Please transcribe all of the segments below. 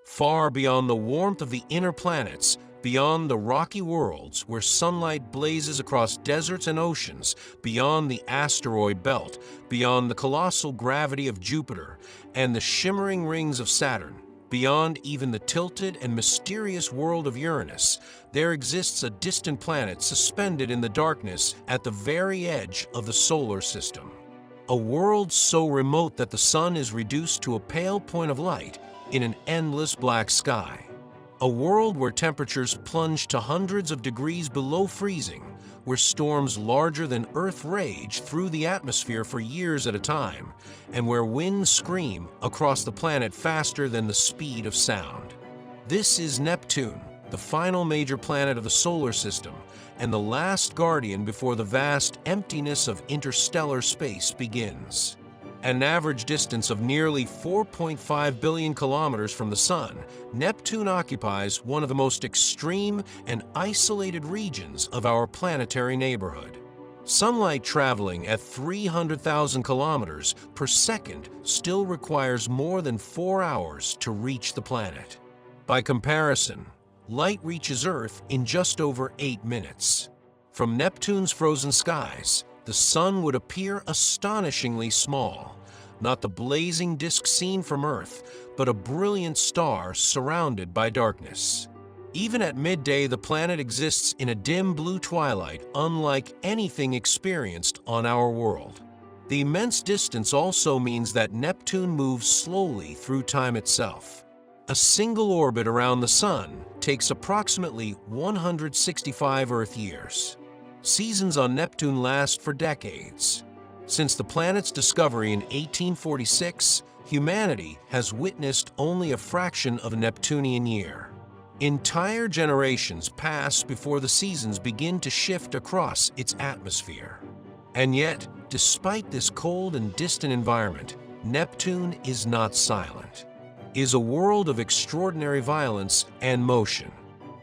Far beyond the warmth of the inner planets, beyond the rocky worlds where sunlight blazes across deserts and oceans, beyond the asteroid belt, beyond the colossal gravity of Jupiter and the shimmering rings of Saturn, beyond even the tilted and mysterious world of Uranus, there exists a distant planet suspended in the darkness at the very edge of the solar system. A world so remote that the sun is reduced to a pale point of light in an endless black sky. A world where temperatures plunge to hundreds of degrees below freezing, where storms larger than Earth rage through the atmosphere for years at a time, and where winds scream across the planet faster than the speed of sound. This is Neptune, the final major planet of the solar system, and the last guardian before the vast emptiness of interstellar space begins. At an average distance of nearly 4.5 billion kilometers from the Sun, Neptune occupies one of the most extreme and isolated regions of our planetary neighborhood. Sunlight traveling at 300,000 kilometers per second still requires more than 4 hours to reach the planet. By comparison, light reaches Earth in just over 8 minutes. From Neptune's frozen skies, the Sun would appear astonishingly small, not the blazing disk seen from Earth, but a brilliant star surrounded by darkness. Even at midday, the planet exists in a dim blue twilight unlike anything experienced on our world. The immense distance also means that Neptune moves slowly through time itself. A single orbit around the Sun takes approximately 165 Earth years. Seasons on Neptune last for decades. Since the planet's discovery in 1846, humanity has witnessed only a fraction of a Neptunian year. Entire generations pass before the seasons begin to shift across its atmosphere. And yet, despite this cold and distant environment, Neptune is not silent. It is a world of extraordinary violence and motion.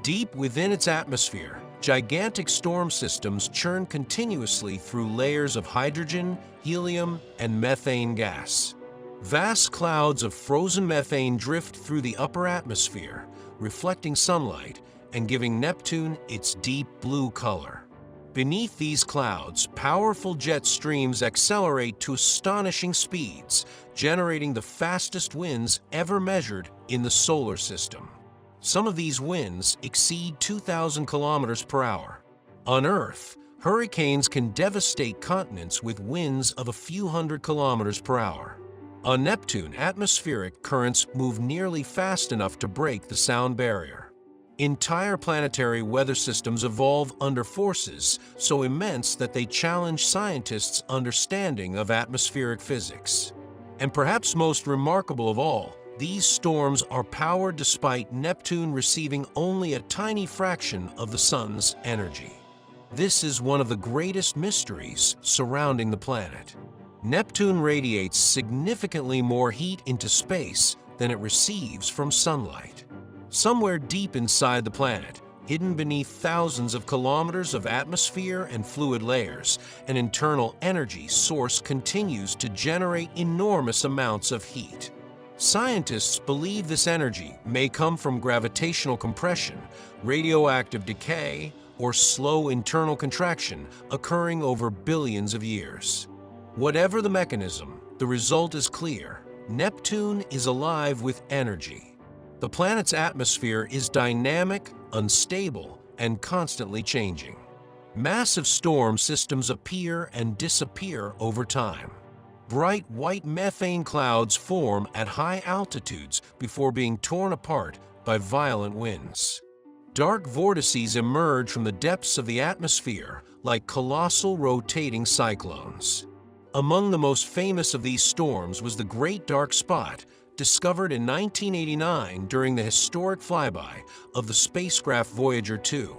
Deep within its atmosphere, gigantic storm systems churn continuously through layers of hydrogen, helium, and methane gas. Vast clouds of frozen methane drift through the upper atmosphere, reflecting sunlight and giving Neptune its deep blue color. Beneath these clouds, powerful jet streams accelerate to astonishing speeds, generating the fastest winds ever measured in the solar system. Some of these winds exceed 2,000 kilometers per hour. On Earth, hurricanes can devastate continents with winds of a few hundred kilometers per hour. On Neptune, atmospheric currents move nearly fast enough to break the sound barrier. Entire planetary weather systems evolve under forces so immense that they challenge scientists' understanding of atmospheric physics. And perhaps most remarkable of all, these storms are powered despite Neptune receiving only a tiny fraction of the Sun's energy. This is one of the greatest mysteries surrounding the planet. Neptune radiates significantly more heat into space than it receives from sunlight. Somewhere deep inside the planet, hidden beneath thousands of kilometers of atmosphere and fluid layers, an internal energy source continues to generate enormous amounts of heat. Scientists believe this energy may come from gravitational compression, radioactive decay, or slow internal contraction occurring over billions of years. Whatever the mechanism, the result is clear. Neptune is alive with energy. The planet's atmosphere is dynamic, unstable, and constantly changing. Massive storm systems appear and disappear over time. Bright white methane clouds form at high altitudes before being torn apart by violent winds. Dark vortices emerge from the depths of the atmosphere like colossal rotating cyclones. Among the most famous of these storms was the Great Dark Spot, discovered in 1989 during the historic flyby of the spacecraft Voyager 2.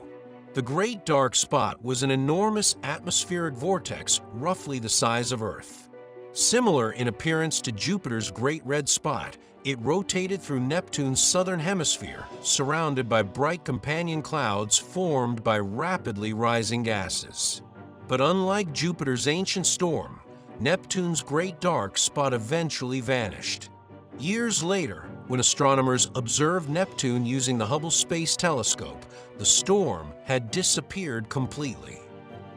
The Great Dark Spot was an enormous atmospheric vortex roughly the size of Earth. Similar in appearance to Jupiter's Great Red Spot, it rotated through Neptune's southern hemisphere, surrounded by bright companion clouds formed by rapidly rising gases. But unlike Jupiter's ancient storm, Neptune's Great Dark Spot eventually vanished. Years later, When astronomers observed Neptune using the Hubble Space Telescope, the storm had disappeared completely.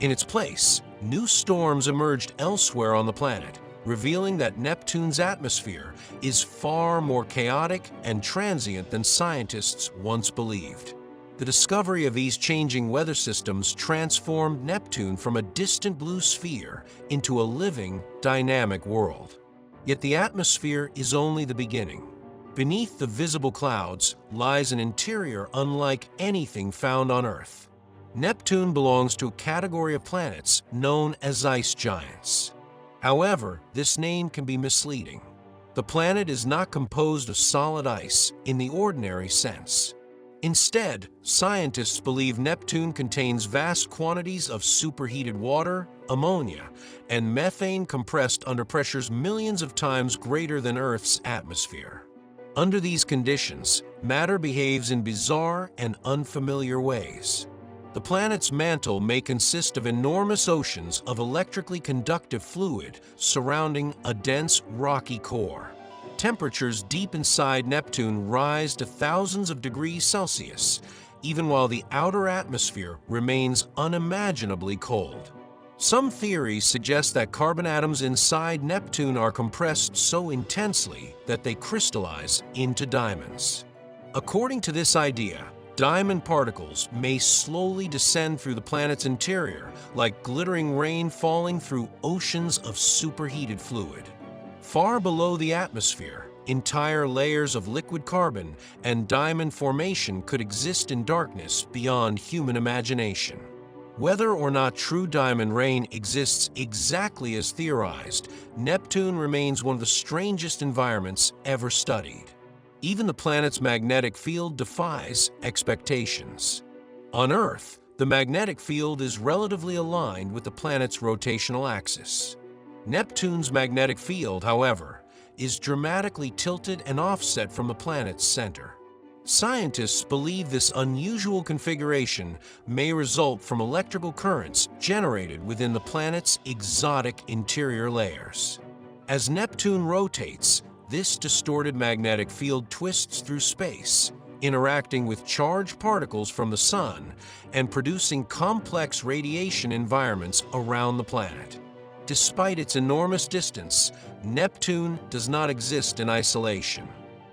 In its place, new storms emerged elsewhere on the planet, revealing that Neptune's atmosphere is far more chaotic and transient than scientists once believed. The discovery of these changing weather systems transformed Neptune from a distant blue sphere into a living, dynamic world. Yet the atmosphere is only the beginning. Beneath the visible clouds lies an interior unlike anything found on Earth. Neptune belongs to a category of planets known as ice giants. However, this name can be misleading. The planet is not composed of solid ice in the ordinary sense. Instead, scientists believe Neptune contains vast quantities of superheated water, ammonia, and methane compressed under pressures millions of times greater than Earth's atmosphere. Under these conditions, matter behaves in bizarre and unfamiliar ways. The planet's mantle may consist of enormous oceans of electrically conductive fluid surrounding a dense, rocky core. Temperatures deep inside Neptune rise to thousands of degrees Celsius, even while the outer atmosphere remains unimaginably cold. Some theories suggest that carbon atoms inside Neptune are compressed so intensely that they crystallize into diamonds. According to this idea, diamond particles may slowly descend through the planet's interior like glittering rain falling through oceans of superheated fluid. Far below the atmosphere, entire layers of liquid carbon and diamond formation could exist in darkness beyond human imagination. Whether or not true diamond rain exists exactly as theorized, Neptune remains one of the strangest environments ever studied. Even the planet's magnetic field defies expectations. On Earth, the magnetic field is relatively aligned with the planet's rotational axis. Neptune's magnetic field, however, is dramatically tilted and offset from the planet's center. Scientists believe this unusual configuration may result from electrical currents generated within the planet's exotic interior layers. As Neptune rotates, this distorted magnetic field twists through space, interacting with charged particles from the Sun and producing complex radiation environments around the planet. Despite its enormous distance, Neptune does not exist in isolation.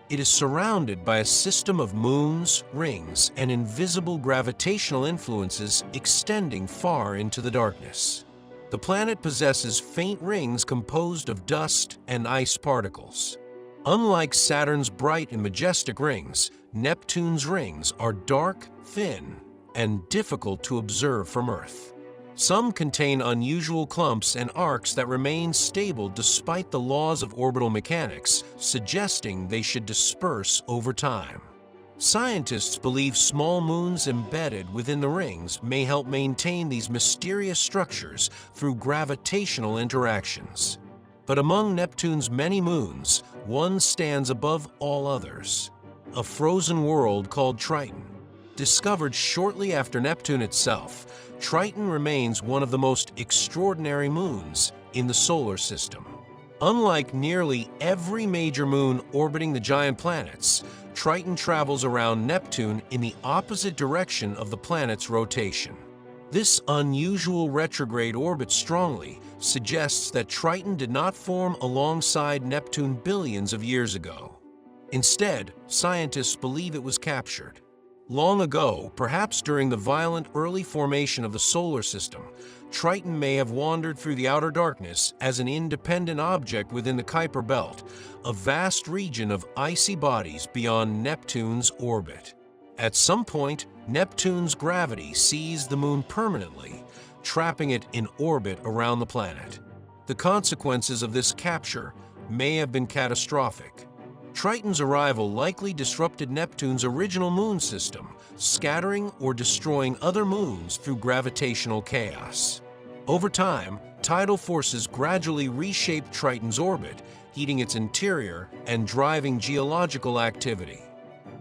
It is surrounded by a system of moons, rings, and invisible gravitational influences extending far into the darkness. The planet possesses faint rings composed of dust and ice particles. Unlike Saturn's bright and majestic rings, Neptune's rings are dark, thin, and difficult to observe from Earth. Some contain unusual clumps and arcs that remain stable despite the laws of orbital mechanics, suggesting they should disperse over time. Scientists believe small moons embedded within the rings may help maintain these mysterious structures through gravitational interactions. But among Neptune's many moons, one stands above all others: a frozen world called Triton. Discovered shortly after Neptune itself, Triton remains one of the most extraordinary moons in the solar system. Unlike nearly every major moon orbiting the giant planets, Triton travels around Neptune in the opposite direction of the planet's rotation. This unusual retrograde orbit strongly suggests that Triton did not form alongside Neptune billions of years ago. Instead, scientists believe it was captured. Long ago, perhaps during the violent early formation of the solar system, Triton may have wandered through the outer darkness as an independent object within the Kuiper Belt, a vast region of icy bodies beyond Neptune's orbit. At some point, Neptune's gravity seized the moon permanently, trapping it in orbit around the planet. The consequences of this capture may have been catastrophic. Triton's arrival likely disrupted Neptune's original moon system, scattering or destroying other moons through gravitational chaos. Over time, tidal forces gradually reshaped Triton's orbit, heating its interior and driving geological activity.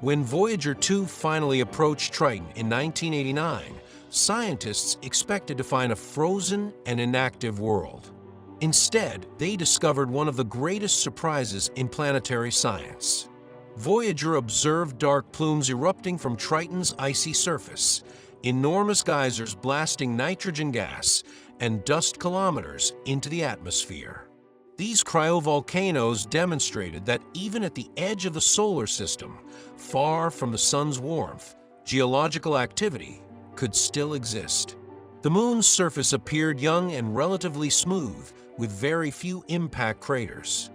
When Voyager 2 finally approached Triton in 1989, scientists expected to find a frozen and inactive world. Instead, they discovered one of the greatest surprises in planetary science. Voyager observed dark plumes erupting from Triton's icy surface, enormous geysers blasting nitrogen gas and dust kilometers into the atmosphere. These cryovolcanoes demonstrated that even at the edge of the solar system, far from the sun's warmth, geological activity could still exist. The moon's surface appeared young and relatively smooth, with very few impact craters.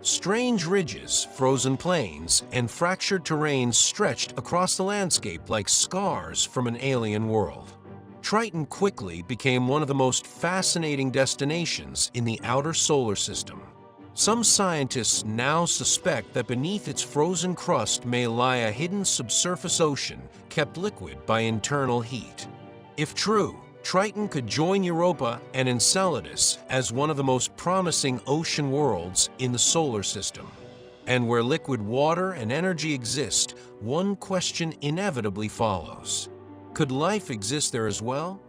Strange ridges, frozen plains, and fractured terrain stretched across the landscape like scars from an alien world. Triton quickly became one of the most fascinating destinations in the outer solar system. Some scientists now suspect that beneath its frozen crust may lie a hidden subsurface ocean kept liquid by internal heat. If true, Triton could join Europa and Enceladus as one of the most promising ocean worlds in the solar system. And where liquid water and energy exist, one question inevitably follows. Could life exist there as well?